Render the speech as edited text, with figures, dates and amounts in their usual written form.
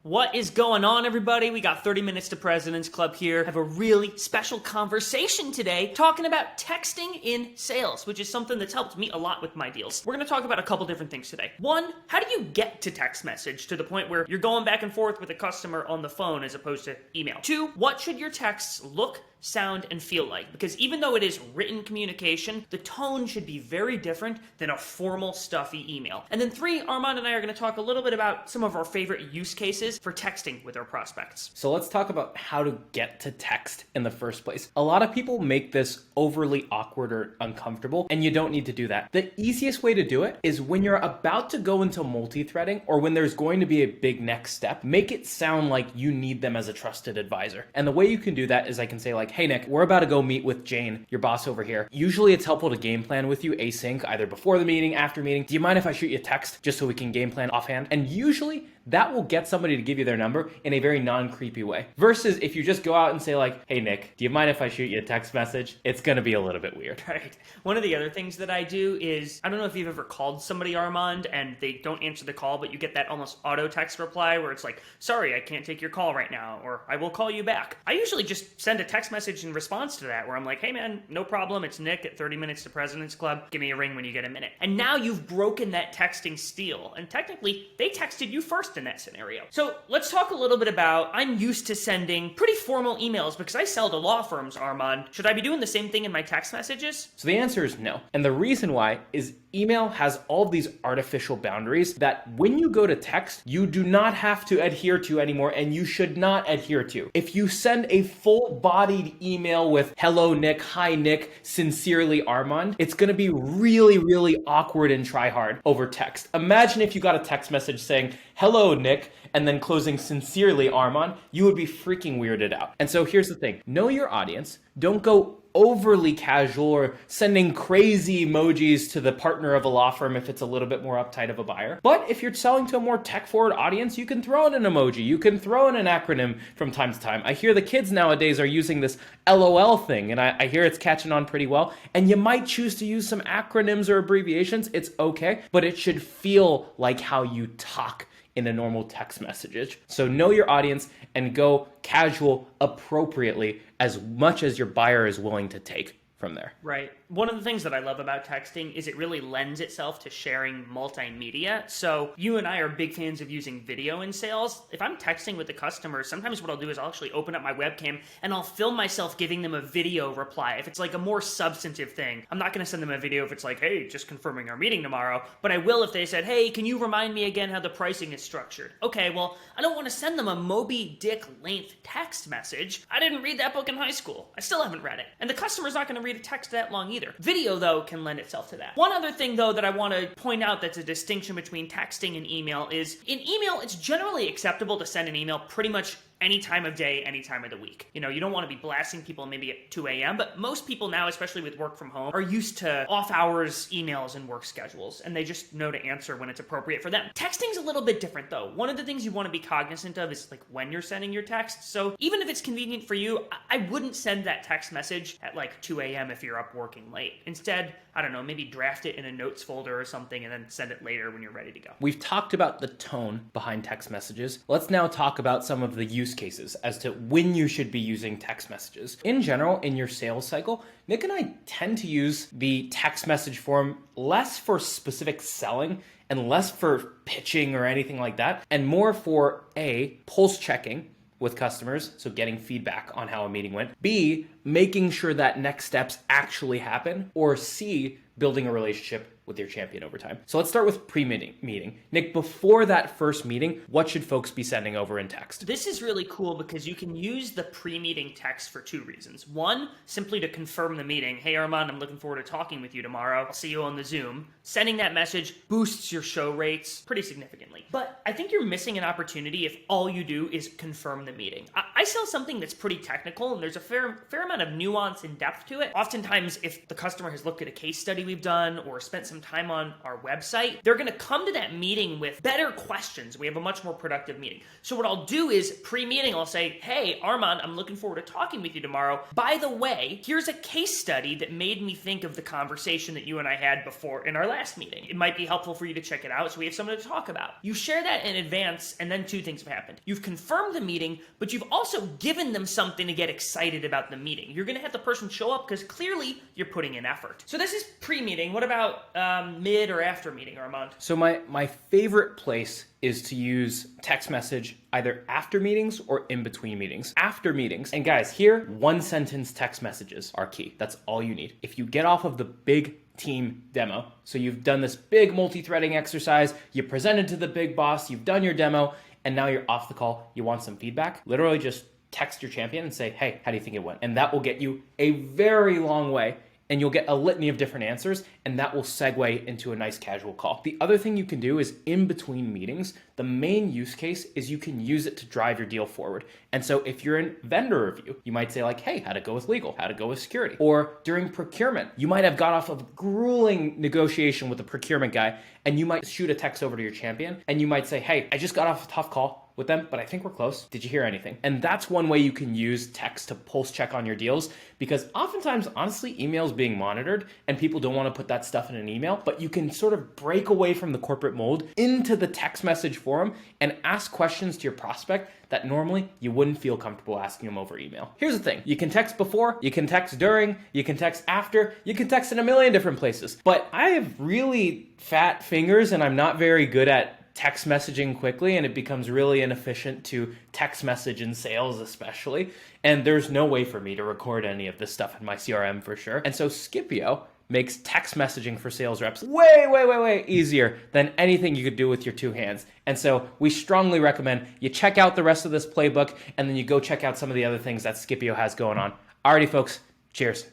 What is going on, everybody? We got 30 Minutes to President's Club here. I have a really special conversation today talking about texting in sales, which is something that's helped me a lot with my deals. We're going to talk about a couple different things today. One, how do you get to text message to the point where you're going back and forth with a customer on the phone as opposed to email? Two, what should your texts look, sound, and feel like? Because even though it is written communication, the tone should be very different than a formal, stuffy email. And then three, Armand and I are going to talk a little bit about some of our favorite use cases for texting with our prospects. So let's talk about how to get to text in the first place. A lot of people make this overly awkward or uncomfortable, and you don't need to do that. The easiest way to do it is when you're about to go into multi-threading or when there's going to be a big next step, make it sound like you need them as a trusted advisor. And the way you can do that is I can say like, hey Nick, we're about to go meet with Jane, your boss over here. Usually it's helpful to game plan with you async, either before the meeting, after meeting. Do you mind if I shoot you a text just so we can game plan offhand? And usually that will get somebody to give you their number in a very non-creepy way. Versus if you just go out and say like, hey Nick, do you mind if I shoot you a text message? It's gonna be a little bit weird. Right. One of the other things that I do is, I don't know if you've ever called somebody, Armand, and they don't answer the call, but you get that almost auto text reply where it's like, sorry, I can't take your call right now, or I will call you back. I usually just send a text message in response to that where I'm like, hey man, no problem, it's Nick at 30 Minutes to President's Club. Give me a ring when you get a minute. And now you've broken that texting steal. And technically, they texted you first in that scenario. So let's talk a little bit about, I'm used to sending pretty formal emails because I sell to law firms, Armand. Should I be doing the same thing in my text messages? So the answer is no. And the reason why is email has all of these artificial boundaries that when you go to text, you do not have to adhere to anymore, and you should not adhere to. If you send a full-bodied email with hello Nick, hi Nick, sincerely Armand, it's gonna be really, really awkward and try hard over text. Imagine if you got a text message saying hello Nick, and then closing sincerely Armand, you would be freaking weirded out. And so here's the thing, know your audience, don't go overly casual or sending crazy emojis to the partner of a law firm if it's a little bit more uptight of a buyer. But if you're selling to a more tech-forward audience, you can throw in an emoji, you can throw in an acronym from time to time. I hear the kids nowadays are using this LOL thing, and I hear it's catching on pretty well. And you might choose to use some acronyms or abbreviations, it's okay, but it should feel like how you talk in a normal text message. So know your audience and go casual appropriately as much as your buyer is willing to take from there. Right. One of the things that I love about texting is it really lends itself to sharing multimedia. So you and I are big fans of using video in sales. If I'm texting with the customer, sometimes what I'll do is I'll actually open up my webcam and I'll film myself giving them a video reply. If it's like a more substantive thing, I'm not going to send them a video if it's like, hey, just confirming our meeting tomorrow. But I will if they said, hey, can you remind me again how the pricing is structured? Okay, well, I don't want to send them a Moby Dick length text message. I didn't read that book in high school. I still haven't read it. And the customer's not going to read a text that long either. Video, though, can lend itself to that. One other thing, though, that I want to point out that's a distinction between texting and email is in email, it's generally acceptable to send an email pretty much any time of day, any time of the week. You know, you don't want to be blasting people maybe at 2 a.m., but most people now, especially with work from home, are used to off hours emails and work schedules, and they just know to answer when it's appropriate for them. Texting's a little bit different though. One of the things you want to be cognizant of is like when you're sending your text. So even if it's convenient for you, I wouldn't send that text message at like 2 a.m. if you're up working late. Instead, I don't know, maybe draft it in a notes folder or something and then send it later when you're ready to go. We've talked about the tone behind text messages. Let's now talk about some of the use cases as to when you should be using text messages. In general, in your sales cycle, Nick and I tend to use the text message form less for specific selling and less for pitching or anything like that, and more for A, pulse checking with customers, so getting feedback on how a meeting went, B, making sure that next steps actually happen, or C, building a relationship with your champion over time. So let's start with pre-meeting. Nick, before that first meeting, what should folks be sending over in text? This is really cool because you can use the pre-meeting text for two reasons. One, simply to confirm the meeting. Hey Armand, I'm looking forward to talking with you tomorrow. I'll see you on the Zoom. Sending that message boosts your show rates pretty significantly. But I think you're missing an opportunity if all you do is confirm the meeting. I sell something that's pretty technical and there's a fair amount of nuance and depth to it. Oftentimes, if the customer has looked at a case study we've done or spent some some time on our website, they're going to come to that meeting with better questions. We have a much more productive meeting. So what I'll do is pre-meeting, I'll say, hey, Armand, I'm looking forward to talking with you tomorrow. By the way, here's a case study that made me think of the conversation that you and I had before in our last meeting. It might be helpful for you to check it out so we have something to talk about. You share that in advance, and then two things have happened. You've confirmed the meeting, but you've also given them something to get excited about the meeting. You're going to have the person show up because clearly you're putting in effort. So this is pre-meeting. What about mid or after meeting, Armand? So my favorite place is to use text message either after meetings or in between meetings. After meetings, and guys, here, one sentence text messages are key. That's all you need. If you get off of the big team demo, so you've done this big multi-threading exercise, you presented to the big boss, you've done your demo, and now you're off the call, you want some feedback, literally just text your champion and say, hey, how do you think it went? And that will get you a very long way, and you'll get a litany of different answers, and that will segue into a nice casual call. The other thing you can do is in between meetings, the main use case is you can use it to drive your deal forward. And so if you're in vendor review, you might say like, hey, how'd it go with legal? How'd it go with security? Or during procurement, you might have got off of a grueling negotiation with the procurement guy, and you might shoot a text over to your champion, and you might say, hey, I just got off a tough call with them, but I think we're close. Did you hear anything? And that's one way you can use text to pulse check on your deals, because oftentimes, honestly, email is being monitored and people don't want to put that stuff in an email, but you can sort of break away from the corporate mold into the text message forum and ask questions to your prospect that normally you wouldn't feel comfortable asking them over email. Here's the thing. You can text before, you can text during, you can text after, you can text in a million different places. But I have really fat fingers and I'm not very good at text messaging quickly, and it becomes really inefficient to text message in sales especially. And there's no way for me to record any of this stuff in my CRM for sure. And so Scipio makes text messaging for sales reps way easier than anything you could do with your two hands. And so we strongly recommend you check out the rest of this playbook and then you go check out some of the other things that Scipio has going on. Alrighty folks, cheers.